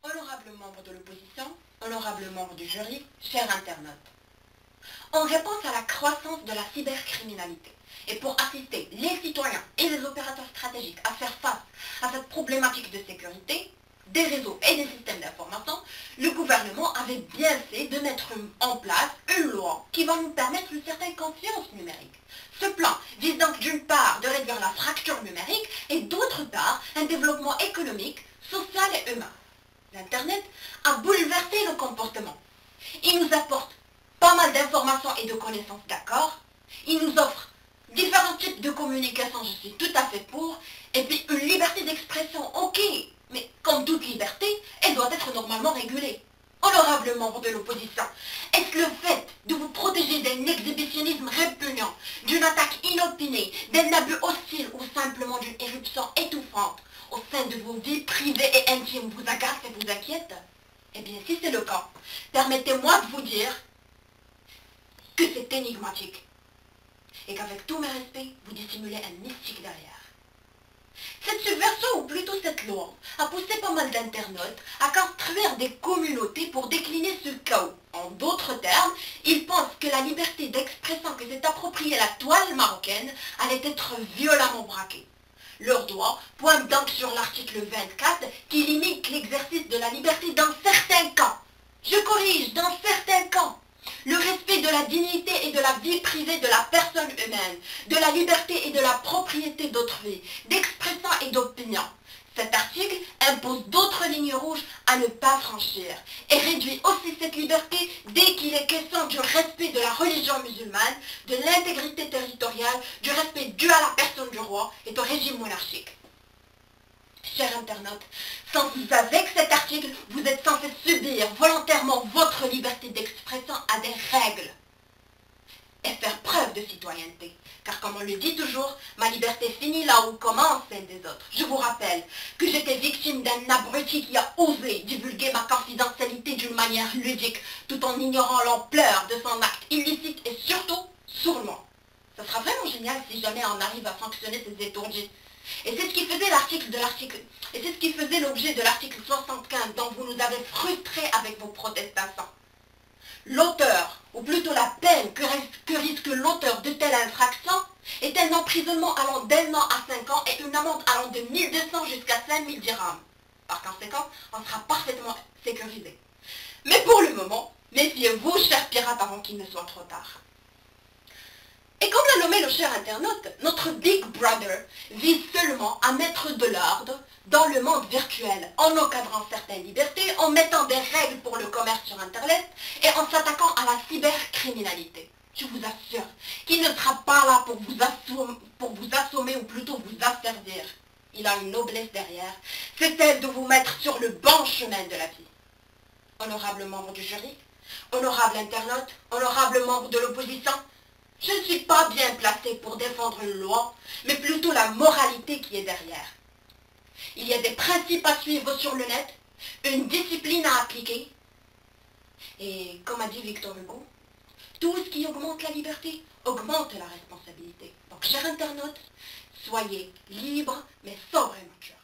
Honorables membres de l'opposition, honorables membres du jury, chers internautes. En réponse à la croissance de la cybercriminalité et pour assister les citoyens et les opérateurs stratégiques à faire face à cette problématique de sécurité des réseaux et des systèmes d'information, le gouvernement avait bien fait de mettre en place une loi qui va nous permettre une certaine confiance numérique. Ce plan vise donc d'une part de réduire la fracture numérique et d'autre part un développement économique, social et humain. L'Internet a bouleversé nos comportements. Il nous apporte pas mal d'informations et de connaissances, d'accord. Il nous offre différents types de communication, je suis tout à fait pour. Et puis une liberté d'expression, ok. Mais comme toute liberté, elle doit être normalement régulée. Honorables membres de l'opposition, est-ce le fait de vous protéger d'un exhibitionnisme répugnant, d'une attaque inopinée, d'un abus hostile ou simplement d'une éruption étouffante au sein de vos vies privées et intimes vous agace et vous inquiète? Eh bien, si c'est le cas, permettez-moi de vous dire que c'est énigmatique et qu'avec tous mes respects, vous dissimulez un mystique derrière. Cette subversion, ou plutôt cette loi, a poussé pas mal d'internautes à construire des communautés pour décliner ce chaos. En d'autres termes, ils pensent que la liberté d'expression que s'est appropriée la toile marocaine allait être violemment braquée. Leurs doigts pointent donc sur l'article 24 qui limite l'exercice de la liberté dans certains cas. Je corrige, dans certains cas. Le respect de la dignité et de la vie privée de la personne humaine, de la liberté et de la propriété d'autrui, d'expression et d'opinion. Cet article impose d'autres lignes rouges à ne pas franchir et réduit aussi cette liberté dès qu'il est question du respect de la religion musulmane, de l'intégrité territoriale, du respect dû à la personne du roi et au régime monarchique. Chers internautes, avec cet article, vous êtes censés subir volontairement votre liberté d'expression à des règles et faire preuve de citoyenneté. Car comme on le dit toujours, ma liberté finit là où commence celle des autres. Je vous rappelle que j'étais victime d'un abruti qui a osé divulguer ma confidentialité d'une manière ludique, tout en ignorant l'ampleur de son acte illicite et surtout sournois. Ça sera vraiment génial si jamais on arrive à sanctionner ces étourdis. Et c'est ce qui faisait l'objet de l'article 75 dont vous nous avez frustrés avec vos protestations. L'auteur, ou plutôt la peine que risque l'auteur de telle infraction, est un emprisonnement allant d'1 an à 5 ans et une amende allant de 1200 jusqu'à 5000 dirhams. Par conséquent, on sera parfaitement sécurisé. Mais pour le moment, méfiez-vous, chers pirates, avant qu'il ne soit trop tard. Et comme l'a nommé le cher internaute, notre Big Brother vise seulement à mettre de l'ordre dans le monde virtuel, en encadrant certaines libertés, en mettant des règles pour le commerce sur Internet et en s'attaquant à la cybercriminalité. Je vous assure qu'il ne sera pas là pour vous assommer ou plutôt vous asservir. Il a une noblesse derrière, c'est celle de vous mettre sur le bon chemin de la vie. Honorables membres du jury, honorables internautes, honorables membres de l'opposition, je ne suis pas bien placé pour défendre une loi, mais plutôt la moralité qui est derrière. Il y a des principes à suivre sur le net, une discipline à appliquer, et comme a dit Victor Hugo, tout ce qui augmente la liberté augmente la responsabilité. Donc, chers internautes, soyez libres, mais sobres et matures.